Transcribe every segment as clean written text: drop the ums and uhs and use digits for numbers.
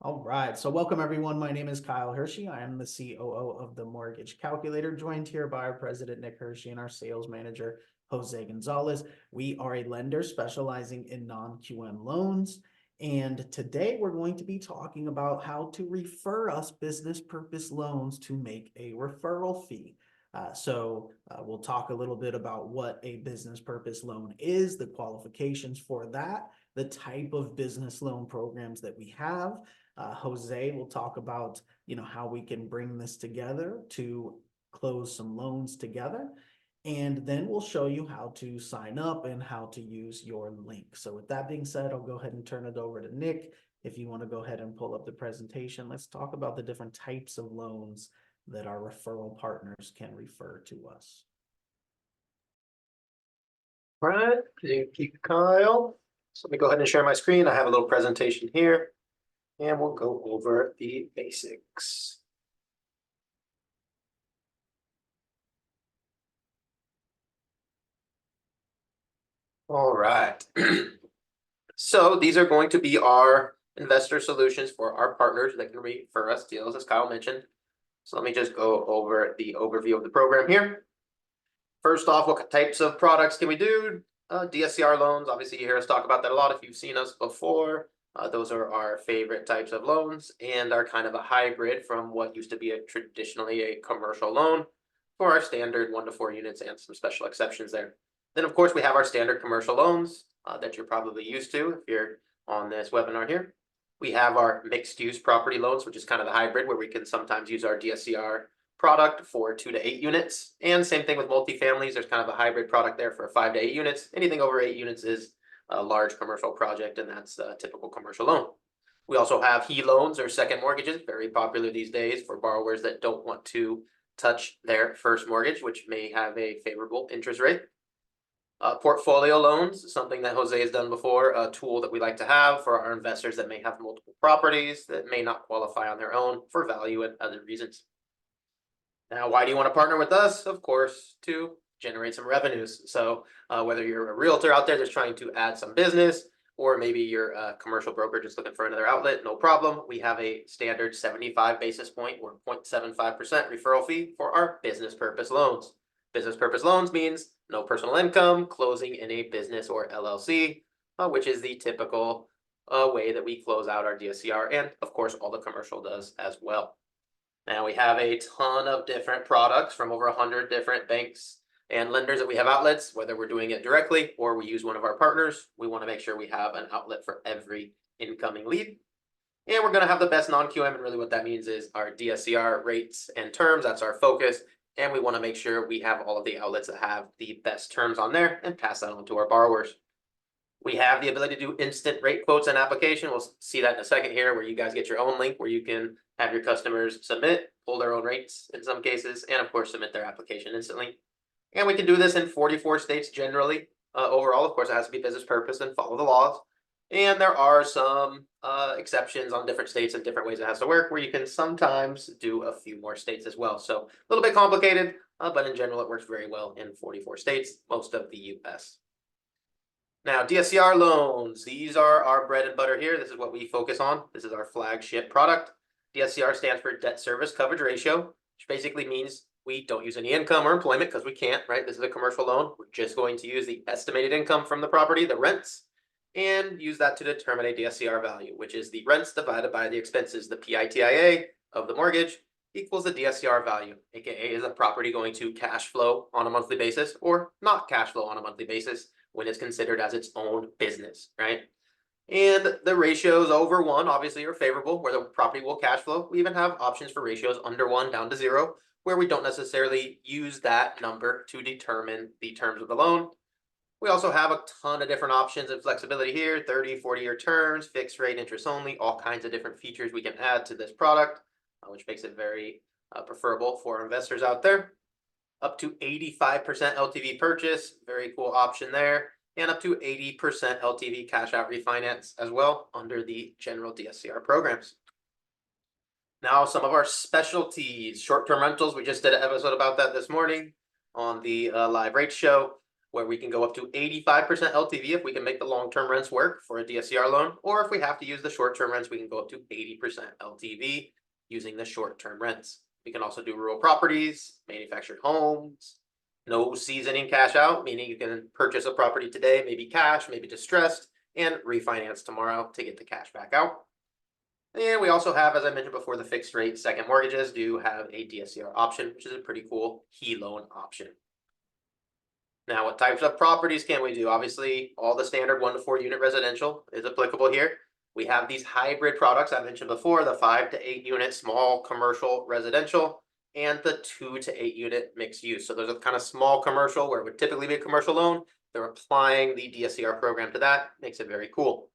All right, so welcome everyone. My name is Kyle Hershey. I am the COO of the Mortgage Calculator, joined here by our president, Nick Hershey, and our sales manager, Jose Gonzalez. We are a lender specializing in non-QM loans. And today we're going to be talking about how to refer us business purpose loans to make a referral fee. We'll talk a little bit about what a business purpose loan is, the qualifications for that, the type of business loan programs that we have. Jose will talk about, how we can bring this together to close some loans together. And then we'll show you how to sign up and how to use your link. So with that being said, I'll go ahead and turn it over to Nick. If you want to go ahead and pull up the presentation, let's talk about the different types of loans that our referral partners can refer to us. All right, thank you, Kyle. So let me go ahead and share my screen. I have a little presentation here, and we'll go over the basics. All right. So these are going to be our investor solutions for our partners that can refer us deals, as Kyle mentioned. So let me just go over the overview of the program here. First off, what types of products can we do? DSCR loans, obviously you hear us talk about that a lot if you've seen us before. Those are our favorite types of loans and are kind of a hybrid from what used to be traditionally a commercial loan for our standard 1 to 4 units and some special exceptions there. Then, of course, we have our standard commercial loans that you're probably used to if you're on this webinar here. We have our mixed use property loans, which is kind of the hybrid where we can sometimes use our DSCR product for 2 to 8 units. And same thing with multifamilies. There's kind of a hybrid product there for 5 to 8 units. Anything over 8 units is a large commercial project, and that's a typical commercial loan. We also have HE loans or second mortgages, very popular these days for borrowers that don't want to touch their first mortgage, which may have a favorable interest rate. Portfolio loans, something that Jose has done before, a tool that we like to have for our investors that may have multiple properties that may not qualify on their own for value and other reasons. Now, why do you want to partner with us? Of course, to generate some revenues. So whether you're a realtor out there that's trying to add some business, or maybe you're a commercial broker just looking for another outlet, no problem. We have a standard 75 basis point or 0.75% referral fee for our business purpose loans. Business purpose loans means no personal income, closing in a business or LLC, which is the typical way that we close out our DSCR, and of course all the commercial does as well. Now we have a ton of different products from over 100 different banks and lenders that we have outlets, whether we're doing it directly or we use one of our partners. We want to make sure we have an outlet for every incoming lead. And we're going to have the best non-QM, and really what that means is our DSCR rates and terms. That's our focus. And we want to make sure we have all of the outlets that have the best terms on there and pass that on to our borrowers. We have the ability to do instant rate quotes and application. We'll see that in a second here, where you guys get your own link where you can have your customers submit, pull their own rates in some cases, and of course submit their application instantly. And we can do this in 44 states generally. Overall, of course, it has to be business purpose and follow the laws. And there are some exceptions on different states and different ways it has to work, where you can sometimes do a few more states as well. So a little bit complicated, but in general, it works very well in 44 states, most of the US. Now, DSCR loans, these are our bread and butter here. This is what we focus on. This is our flagship product. DSCR stands for debt service coverage ratio, which basically means we don't use any income or employment because we can't, right? This is a commercial loan. We're just going to use the estimated income from the property, the rents, and use that to determine a DSCR value, which is the rents divided by the expenses, the PITIA of the mortgage equals the DSCR value, aka is a property going to cash flow on a monthly basis or not cash flow on a monthly basis when it's considered as its own business, right? And the ratios over 1 obviously are favorable, where the property will cash flow. We even have options for ratios under 1 down to 0, where we don't necessarily use that number to determine the terms of the loan. We also have a ton of different options and flexibility here, 30, 40-year terms, fixed rate, interest only, all kinds of different features we can add to this product, which makes it very preferable for investors out there. Up to 85% LTV purchase, very cool option there, and up to 80% LTV cash out refinance as well under the general DSCR programs. Now, some of our specialties, short-term rentals. We just did an episode about that this morning on the live rate show. where we can go up to 85% LTV if we can make the long-term rents work for a DSCR loan, or if we have to use the short-term rents, we can go up to 80% LTV using the short-term rents. We can also do rural properties, manufactured homes, no seasoning cash out, meaning you can purchase a property today, maybe cash, maybe distressed, and refinance tomorrow to get the cash back out. And we also have, as I mentioned before, the fixed rate second mortgages do have a DSCR option, which is a pretty cool HE loan option. Now, what types of properties can we do? Obviously, all the standard 1 to 4 unit residential is applicable here. We have these hybrid products I mentioned before, the 5 to 8 unit small commercial residential and the 2 to 8 unit mixed use. So there's a kind of small commercial where it would typically be a commercial loan. They're applying the DSCR program to that, makes it very cool.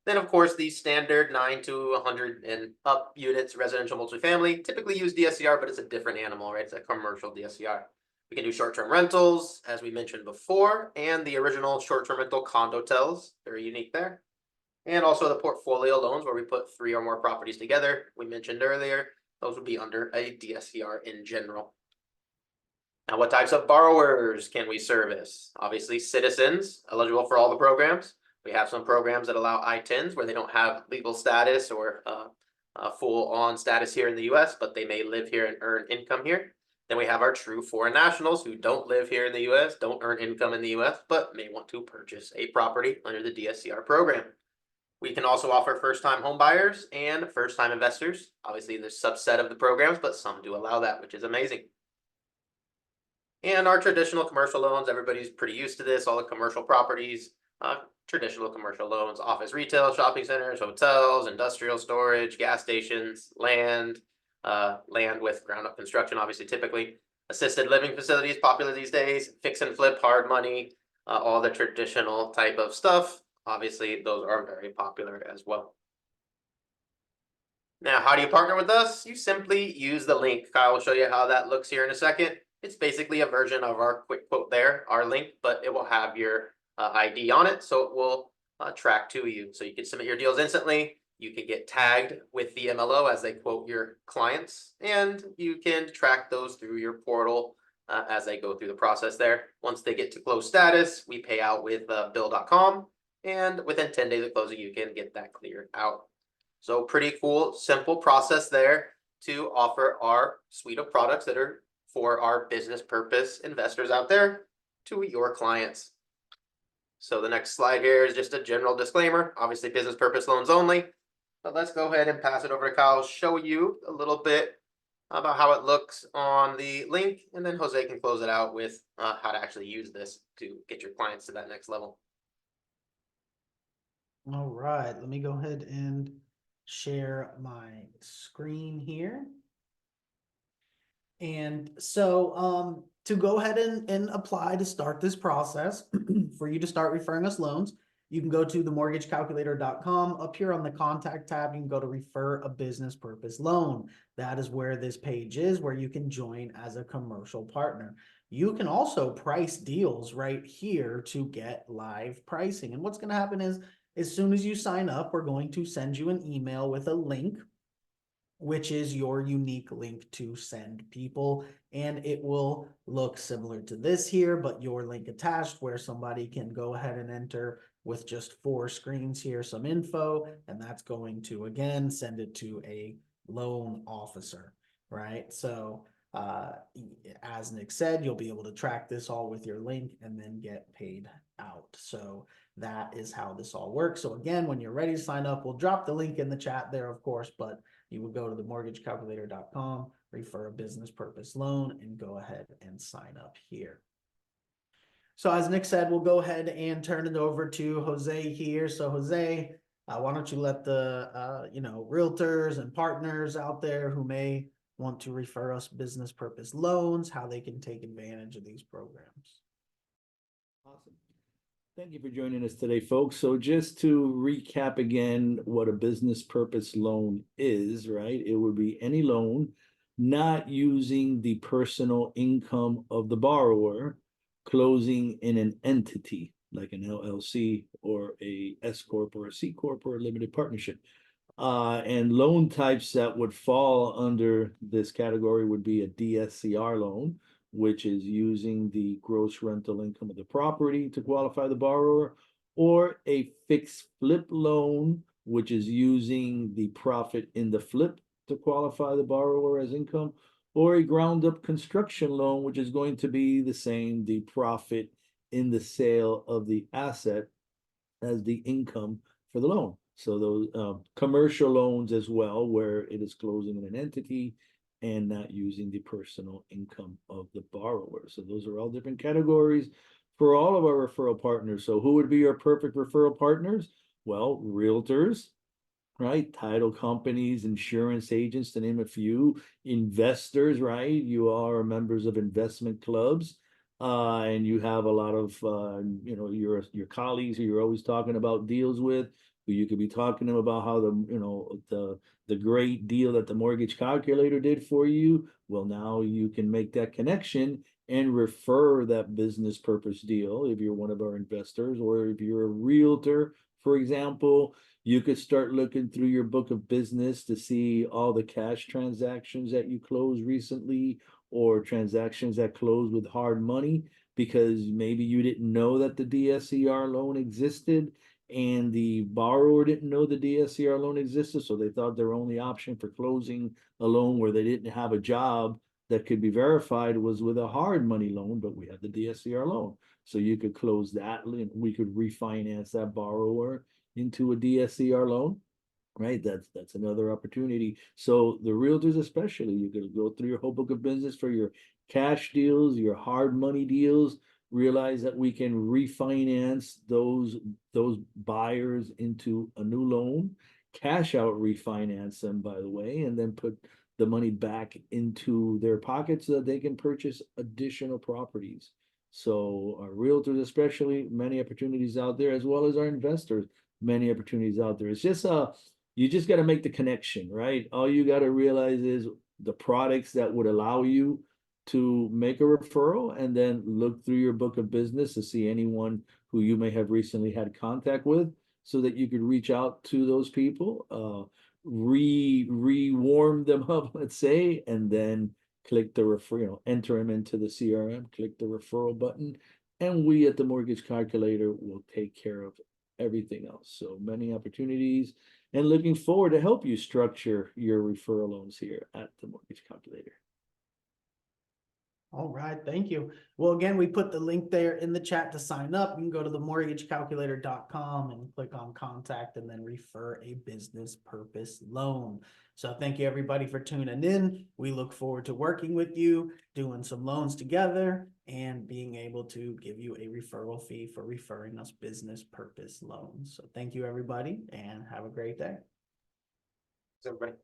Then, of course, the standard 9 to 100 and up units residential multifamily typically use DSCR, but it's a different animal, right? It's a commercial DSCR. We can do short-term rentals, as we mentioned before, and the original short-term rental condotels, very unique there. And also the portfolio loans where we put 3 or more properties together, we mentioned earlier, those would be under a DSCR in general. Now, what types of borrowers can we service? Obviously, citizens eligible for all the programs. We have some programs that allow I-10s where they don't have legal status or full-on status here in the US, but they may live here and earn income here. Then we have our true foreign nationals who don't live here in the US, don't earn income in the US, but may want to purchase a property under the DSCR program. We can also offer first-time home buyers and first-time investors. Obviously, there's a subset of the programs, but some do allow that, which is amazing. And our traditional commercial loans, everybody's pretty used to this, all the commercial properties, traditional commercial loans, office, retail, shopping centers, hotels, industrial storage, gas stations, land with ground up construction, obviously, typically assisted living facilities, popular these days, fix and flip, hard money, all the traditional type of stuff. Obviously, those are very popular as well. Now, how do you partner with us? You simply use the link. Kyle will show you how that looks here in a second. It's basically a version of our quick quote there, our link, but it will have your ID on it, so it will track to you. So you can submit your deals instantly. You can get tagged with the MLO as they quote your clients, and you can track those through your portal as they go through the process there. Once they get to close status, we pay out with bill.com, and within 10 days of closing, you can get that cleared out. So pretty cool, simple process there to offer our suite of products that are for our business purpose investors out there to your clients. So the next slide here is just a general disclaimer, obviously business purpose loans only. But let's go ahead and pass it over to Kyle, show you a little bit about how it looks on the link, and then Jose can close it out with how to actually use this to get your clients to that next level. All right, let me go ahead and share my screen here. And so to go ahead and apply to start this process, for you to start referring us loans, you can go to themortgagecalculator.com. Up here on the contact tab, you can go to refer a business purpose loan. That is where this page is, where you can join as a commercial partner. You can also price deals right here to get live pricing. And what's going to happen is, as soon as you sign up, we're going to send you an email with a link, which is your unique link to send people. And it will look similar to this here, but your link attached where somebody can go ahead and enter with just 4 screens here, some info, and that's going to, again, send it to a loan officer, right? So as Nick said, you'll be able to track this all with your link and then get paid out. So that is how this all works. So again, when you're ready to sign up, we'll drop the link in the chat there, of course, but you would go to themortgagecalculator.com, refer a business purpose loan, and go ahead and sign up here. So as Nick said, we'll go ahead and turn it over to Jose here. So Jose, why don't you let the realtors and partners out there who may want to refer us business purpose loans, how they can take advantage of these programs. Awesome. Thank you for joining us today, folks. So just to recap again what a business purpose loan is, right? It would be any loan not using the personal income of the borrower, closing in an entity like an LLC or a S Corp or a C Corp or a limited partnership. And loan types that would fall under this category would be a DSCR loan, which is using the gross rental income of the property to qualify the borrower, or a fixed flip loan, which is using the profit in the flip to qualify the borrower as income, or a ground up construction loan, which is going to be the same, the profit in the sale of the asset as the income for the loan. So those commercial loans as well, where it is closing in an entity and not using the personal income of the borrower. So those are all different categories for all of our referral partners. So who would be our perfect referral partners? Well, realtors, right? Title companies, insurance agents, to name a few, investors, right? You are members of investment clubs, and you have a lot of, your colleagues who you're always talking about deals with, who you could be talking to them about how the great deal that the mortgage calculator did for you. Well, now you can make that connection and refer that business purpose deal if you're one of our investors, or if you're a realtor, for example. You could start looking through your book of business to see all the cash transactions that you closed recently, or transactions that closed with hard money, because maybe you didn't know that the DSCR loan existed and the borrower didn't know the DSCR loan existed. So they thought their only option for closing a loan where they didn't have a job that could be verified was with a hard money loan, but we had the DSCR loan. So you could close that, we could refinance that borrower into a DSCR loan, right? That's another opportunity. So the realtors especially, you could go through your whole book of business for your cash deals, your hard money deals, realize that we can refinance those buyers into a new loan, cash out refinance them, by the way, and then put the money back into their pockets so that they can purchase additional properties. So our realtors especially, many opportunities out there, as well as our investors, many opportunities out there. It's just you just got to make the connection, right? All you got to realize is the products that would allow you to make a referral, and then look through your book of business to see anyone who you may have recently had contact with, so that you could reach out to those people, re-warm them up, let's say, and then click the referral, enter them into the CRM, click the referral button, and we at the Mortgage Calculator will take care of everything else. So many opportunities, and looking forward to help you structure your referral loans here at the Mortgage Calculator. All right, thank you. Well, again, we put the link there in the chat to sign up. You can go to themortgagecalculator.com and click on contact, and then refer a business purpose loan. So thank you everybody for tuning in. We look forward to working with you, doing some loans together, and being able to give you a referral fee for referring us business purpose loans. So thank you everybody, and have a great day. Thanks, everybody.